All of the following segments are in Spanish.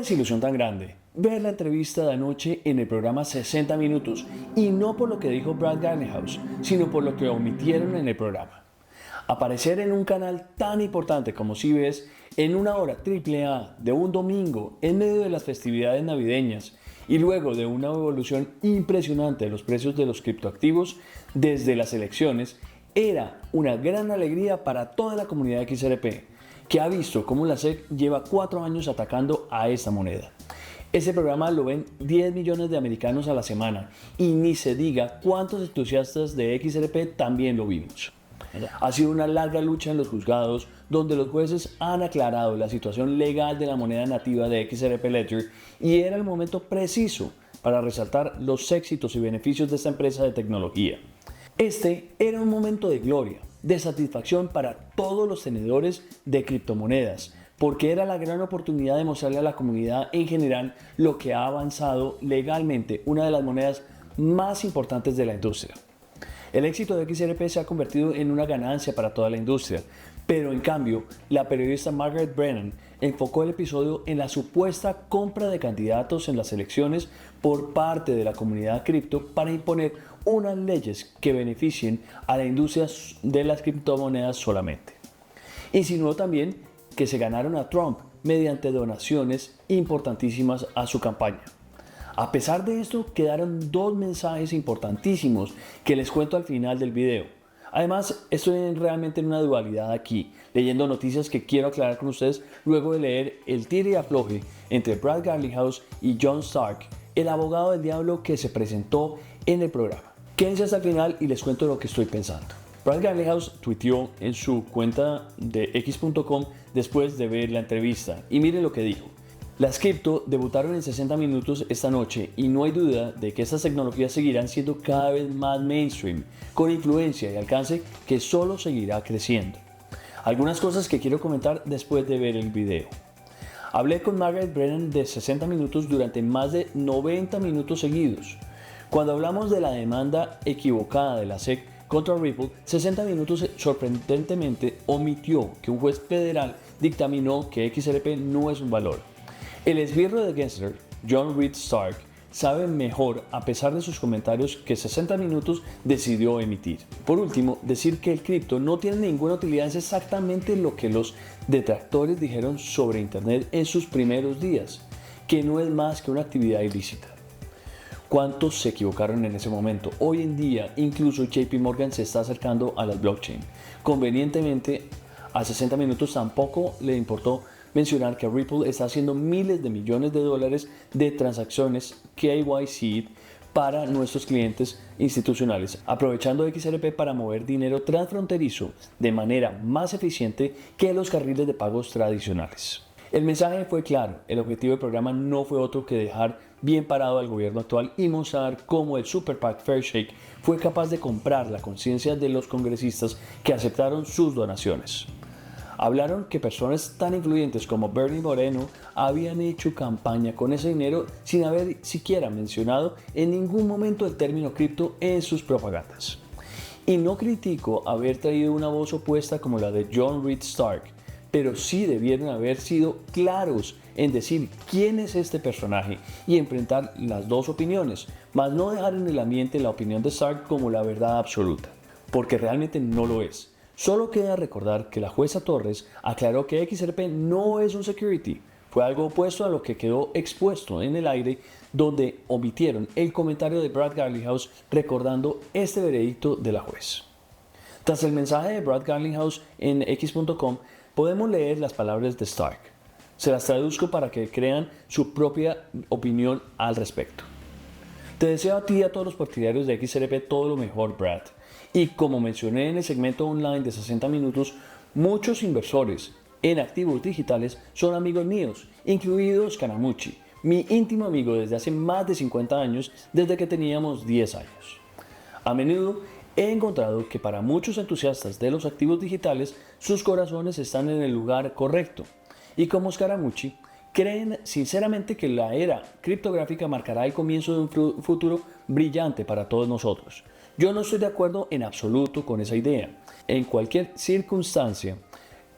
desilusión tan grande ver la entrevista de anoche en el programa 60 Minutos, y no por lo que dijo Brad Garlinghouse, sino por lo que omitieron en el programa. Aparecer en un canal tan importante como CBS en una hora AAA de un domingo en medio de las festividades navideñas y luego de una evolución impresionante de los precios de los criptoactivos desde las elecciones era una gran alegría para toda la comunidad XRP, que ha visto cómo la SEC lleva 4 años atacando a esta moneda. Este programa lo ven 10 millones de americanos a la semana y ni se diga cuántos entusiastas de XRP también lo vimos. Ha sido una larga lucha en los juzgados donde los jueces han aclarado la situación legal de la moneda nativa de XRP Ledger y era el momento preciso para resaltar los éxitos y beneficios de esta empresa de tecnología. Este era un momento de gloria, de satisfacción para todos los tenedores de criptomonedas, porque era la gran oportunidad de mostrarle a la comunidad en general lo que ha avanzado legalmente una de las monedas más importantes de la industria. El éxito de XRP se ha convertido en una ganancia para toda la industria, pero en cambio, la periodista Margaret Brennan enfocó el episodio en la supuesta compra de candidatos en las elecciones por parte de la comunidad cripto para imponer unas leyes que beneficien a la industria de las criptomonedas solamente. Insinuó también que se ganaron a Trump mediante donaciones importantísimas a su campaña. A pesar de esto, quedaron 2 mensajes importantísimos que les cuento al final del video. Además, estoy realmente en una dualidad aquí, leyendo noticias que quiero aclarar con ustedes luego de leer el tire y afloje entre Brad Garlinghouse y John Stark, el abogado del diablo que se presentó en el programa. Quédense hasta el final y les cuento lo que estoy pensando. Brad Garlinghouse tuiteó en su cuenta de x.com después de ver la entrevista y miren lo que dijo. Las cripto debutaron en 60 minutos esta noche y no hay duda de que estas tecnologías seguirán siendo cada vez más mainstream, con influencia y alcance que solo seguirá creciendo. Algunas cosas que quiero comentar después de ver el video. Hablé con Margaret Brennan de 60 minutos durante más de 90 minutos seguidos. Cuando hablamos de la demanda equivocada de la SEC contra Ripple, 60 minutos sorprendentemente omitió que un juez federal dictaminó que XRP no es un valor. El esbirro de Gensler, John Reed Stark, sabe mejor a pesar de sus comentarios que 60 minutos decidió emitir. Por último, decir que el cripto no tiene ninguna utilidad es exactamente lo que los detractores dijeron sobre Internet en sus primeros días, que no es más que una actividad ilícita. ¿Cuántos se equivocaron en ese momento? Hoy en día, incluso JP Morgan se está acercando a las blockchain. Convenientemente, a 60 minutos tampoco le importó mencionar que Ripple está haciendo miles de millones de dólares de transacciones KYC para nuestros clientes institucionales, aprovechando XRP para mover dinero transfronterizo de manera más eficiente que los carriles de pagos tradicionales. El mensaje fue claro, el objetivo del programa no fue otro que dejar bien parado al gobierno actual y mostrar cómo el Super PAC Fairshake fue capaz de comprar la conciencia de los congresistas que aceptaron sus donaciones. Hablaron que personas tan influyentes como Bernie Moreno habían hecho campaña con ese dinero sin haber siquiera mencionado en ningún momento el término cripto en sus propagandas. Y no critico haber traído una voz opuesta como la de John Reed Stark, pero sí debieron haber sido claros en decir quién es este personaje y enfrentar las dos opiniones, mas no dejar en el ambiente la opinión de Stark como la verdad absoluta, porque realmente no lo es. Solo queda recordar que la jueza Torres aclaró que XRP no es un security, fue algo opuesto a lo que quedó expuesto en el aire, donde omitieron el comentario de Brad Garlinghouse recordando este veredicto de la juez. Tras el mensaje de Brad Garlinghouse en x.com, podemos leer las palabras de Stark. Se las traduzco para que crean su propia opinión al respecto. Te deseo a ti y a todos los partidarios de XRP todo lo mejor, Brad. Y como mencioné en el segmento online de 60 minutos, muchos inversores en activos digitales son amigos míos, incluidos Kanamuchi, mi íntimo amigo desde hace más de 50 años, desde que teníamos 10 años. A menudo he encontrado que para muchos entusiastas de los activos digitales, sus corazones están en el lugar correcto. Y como Scaramucci, creen sinceramente que la era criptográfica marcará el comienzo de un futuro brillante para todos nosotros. Yo no estoy de acuerdo en absoluto con esa idea. En cualquier circunstancia,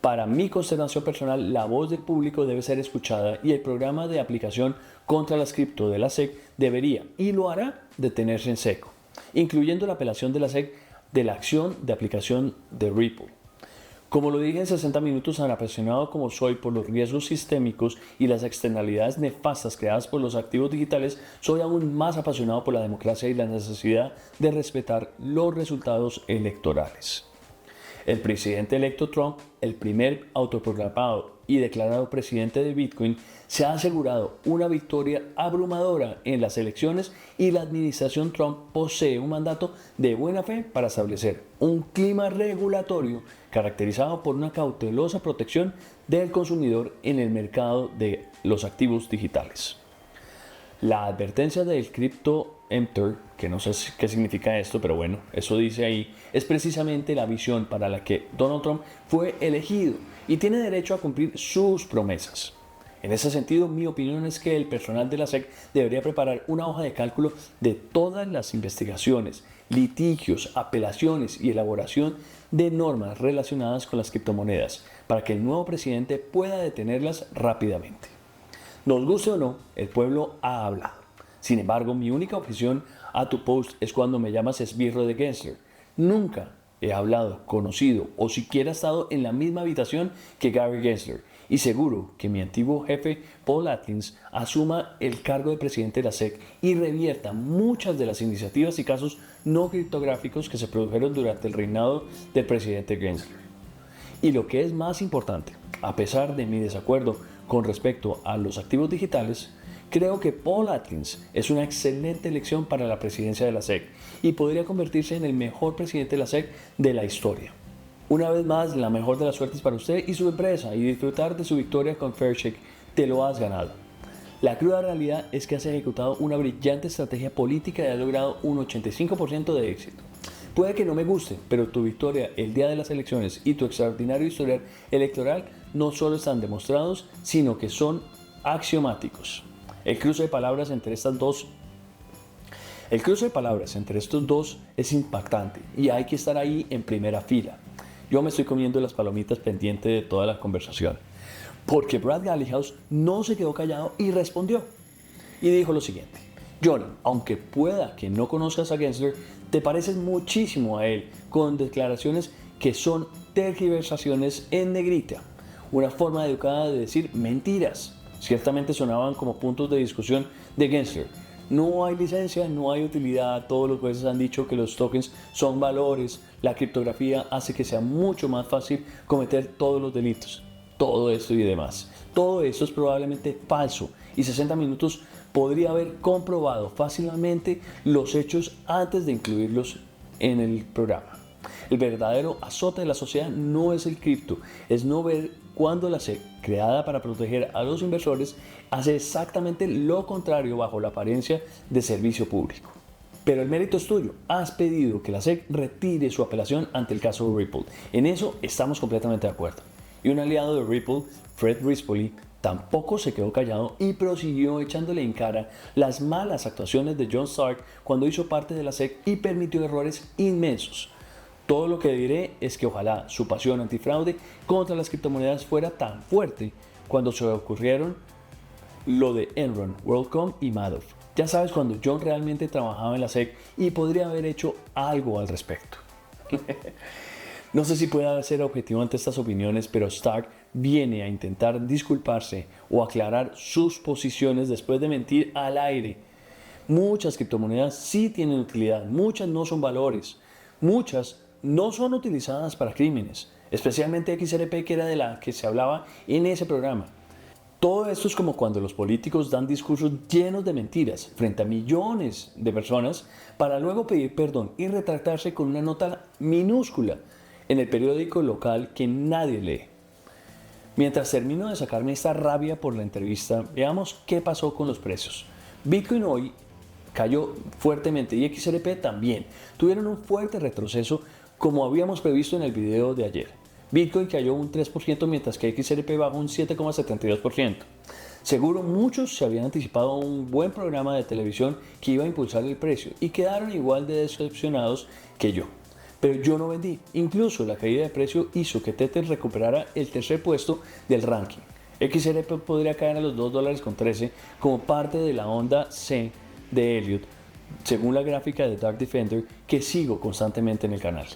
Para mi consternación personal, la voz del público debe ser escuchada y el programa de aplicación contra las cripto de la SEC debería, y lo hará, detenerse en seco, incluyendo la apelación de la SEC de la acción de aplicación de Ripple. Como lo dije en 60 minutos, tan apasionado como soy por los riesgos sistémicos y las externalidades nefastas creadas por los activos digitales, soy aún más apasionado por la democracia y la necesidad de respetar los resultados electorales. El presidente electo Trump, el primer autoproclamado y declarado presidente de Bitcoin, se ha asegurado una victoria abrumadora en las elecciones y la administración Trump posee un mandato de buena fe para establecer un clima regulatorio caracterizado por una cautelosa protección del consumidor en el mercado de los activos digitales. La advertencia del Crypto Enter, que no sé qué significa esto, pero bueno, eso dice ahí, es precisamente la visión para la que Donald Trump fue elegido y tiene derecho a cumplir sus promesas. En ese sentido, mi opinión es que el personal de la SEC debería preparar una hoja de cálculo de todas las investigaciones, litigios, apelaciones y elaboración de normas relacionadas con las criptomonedas para que el nuevo presidente pueda detenerlas rápidamente. Nos guste o no, el pueblo ha hablado. Sin embargo, mi única objeción a tu post es cuando me llamas esbirro de Gensler. Nunca he hablado, conocido o siquiera estado en la misma habitación que Gary Gensler. Y seguro que mi antiguo jefe Paul Atkins asuma el cargo de presidente de la SEC y revierta muchas de las iniciativas y casos no criptográficos que se produjeron durante el reinado del presidente Gensler. Y lo que es más importante, a pesar de mi desacuerdo con respecto a los activos digitales, creo que Paul Atkins es una excelente elección para la presidencia de la SEC y podría convertirse en el mejor presidente de la SEC de la historia. Una vez más, la mejor de las suertes para usted y su empresa, y disfrutar de su victoria con Fairshake. Te lo has ganado. La cruda realidad es que has ejecutado una brillante estrategia política y has logrado un 85% de éxito. Puede que no me guste, pero tu victoria el día de las elecciones y tu extraordinario historial electoral no solo están demostrados, sino que son axiomáticos. El cruce de palabras entre estos dos es impactante y hay que estar ahí en primera fila. Yo me estoy comiendo las palomitas pendiente de toda la conversación, porque Brad Garlinghouse no se quedó callado y respondió. Y dijo lo siguiente: John, aunque pueda que no conozcas a Gensler, te pareces muchísimo a él, con declaraciones que son tergiversaciones en negrita, una forma educada de decir mentiras. Ciertamente sonaban como puntos de discusión de Gensler. No hay licencia, no hay utilidad, todos los jueces han dicho que los tokens son valores, la criptografía hace que sea mucho más fácil cometer todos los delitos, todo esto y demás. Todo esto es probablemente falso y 60 minutos podría haber comprobado fácilmente los hechos antes de incluirlos en el programa. El verdadero azote de la sociedad no es el cripto, es no ver cuando la SEC, creada para proteger a los inversores, hace exactamente lo contrario bajo la apariencia de servicio público. Pero el mérito es tuyo. Has pedido que la SEC retire su apelación ante el caso de Ripple. En eso estamos completamente de acuerdo. Y un aliado de Ripple, Fred Rispoli, tampoco se quedó callado y prosiguió echándole en cara las malas actuaciones de John Stark cuando hizo parte de la SEC y permitió errores inmensos. Todo lo que diré es que ojalá su pasión antifraude contra las criptomonedas fuera tan fuerte cuando se ocurrieron lo de Enron, WorldCom y Madoff. Ya sabes, cuando John realmente trabajaba en la SEC y podría haber hecho algo al respecto. No sé si pueda ser objetivo ante estas opiniones, pero Stark viene a intentar disculparse o aclarar sus posiciones después de mentir al aire. Muchas criptomonedas sí tienen utilidad, muchas no son valores, muchas no son utilizadas para crímenes, especialmente XRP, que era de la que se hablaba en ese programa. Todo esto es como cuando los políticos dan discursos llenos de mentiras frente a millones de personas para luego pedir perdón y retractarse con una nota minúscula en el periódico local que nadie lee. Mientras termino de sacarme esta rabia por la entrevista, veamos qué pasó con los precios. Bitcoin hoy cayó fuertemente y XRP también. Tuvieron un fuerte retroceso como habíamos previsto en el video de ayer. Bitcoin cayó un 3% mientras que XRP bajó un 7,72%. Seguro muchos se habían anticipado a un buen programa de televisión que iba a impulsar el precio y quedaron igual de decepcionados que yo. Pero yo no vendí. Incluso la caída de precio hizo que Tether recuperara el tercer puesto del ranking. XRP podría caer a los $2.13 como parte de la onda C de Elliott, según la gráfica de Dark Defender que sigo constantemente en el canal.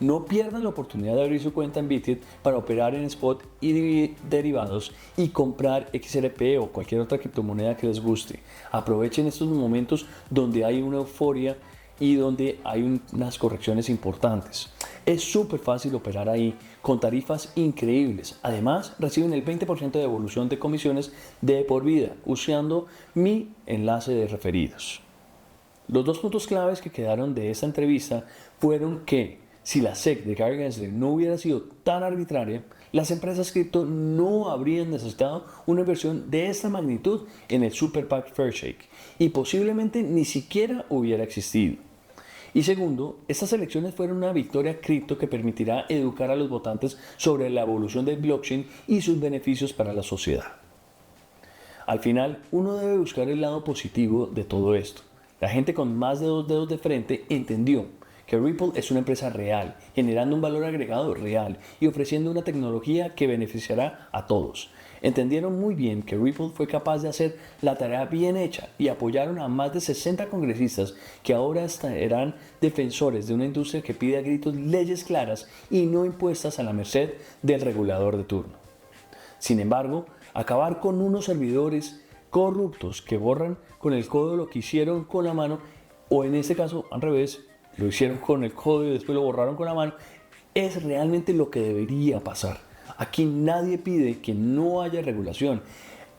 No pierdan la oportunidad de abrir su cuenta en Bitget para operar en spot y derivados y comprar XRP o cualquier otra criptomoneda que les guste. Aprovechen estos momentos donde hay una euforia y donde hay unas correcciones importantes. Es súper fácil operar ahí con tarifas increíbles. Además, reciben el 20% de devolución de comisiones de por vida usando mi enlace de referidos. Los dos puntos claves que quedaron de esta entrevista fueron que si la SEC de Gary Gensler no hubiera sido tan arbitraria, las empresas cripto no habrían necesitado una inversión de esta magnitud en el Super PAC Fairshake y posiblemente ni siquiera hubiera existido. Y segundo, estas elecciones fueron una victoria cripto que permitirá educar a los votantes sobre la evolución del blockchain y sus beneficios para la sociedad. Al final, uno debe buscar el lado positivo de todo esto. La gente con más de 2 dedos de frente entendió que Ripple es una empresa real, generando un valor agregado real y ofreciendo una tecnología que beneficiará a todos. Entendieron muy bien que Ripple fue capaz de hacer la tarea bien hecha y apoyaron a más de 60 congresistas que ahora serán defensores de una industria que pide a gritos leyes claras y no impuestas a la merced del regulador de turno. Sin embargo, acabar con unos servidores corruptos que borran con el codo lo que hicieron con la mano, o en este caso al revés, lo hicieron con el codo y después lo borraron con la mano, es realmente lo que debería pasar. Aquí nadie pide que no haya regulación.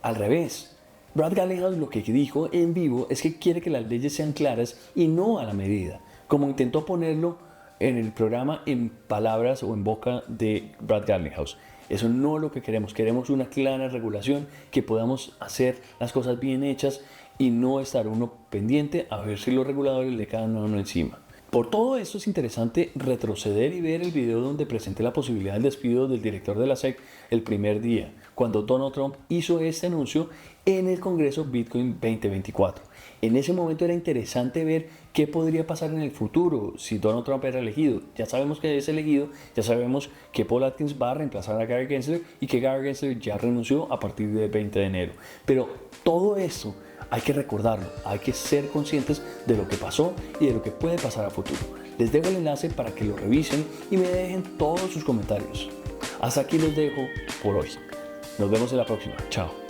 Al revés, Brad Garlinghouse lo que dijo en vivo es que quiere que las leyes sean claras y no a la medida, como intentó ponerlo en el programa en palabras o en boca de Brad Garlinghouse. Eso no es lo que queremos. Queremos una clara regulación, que podamos hacer las cosas bien hechas y no estar uno pendiente a ver si los reguladores le caen a uno encima. Por todo esto es interesante retroceder y ver el video donde presenté la posibilidad del despido del director de la SEC el primer día, cuando Donald Trump hizo este anuncio en el Congreso Bitcoin 2024. En ese momento era interesante ver qué podría pasar en el futuro si Donald Trump era elegido. Ya sabemos que es elegido, ya sabemos que Paul Atkins va a reemplazar a Gary Gensler y que Gary Gensler ya renunció a partir del 20 de enero. Pero todo esto hay que recordarlo, hay que ser conscientes de lo que pasó y de lo que puede pasar a futuro. Les dejo el enlace para que lo revisen y me dejen todos sus comentarios. Hasta aquí los dejo por hoy. Nos vemos en la próxima. Chao.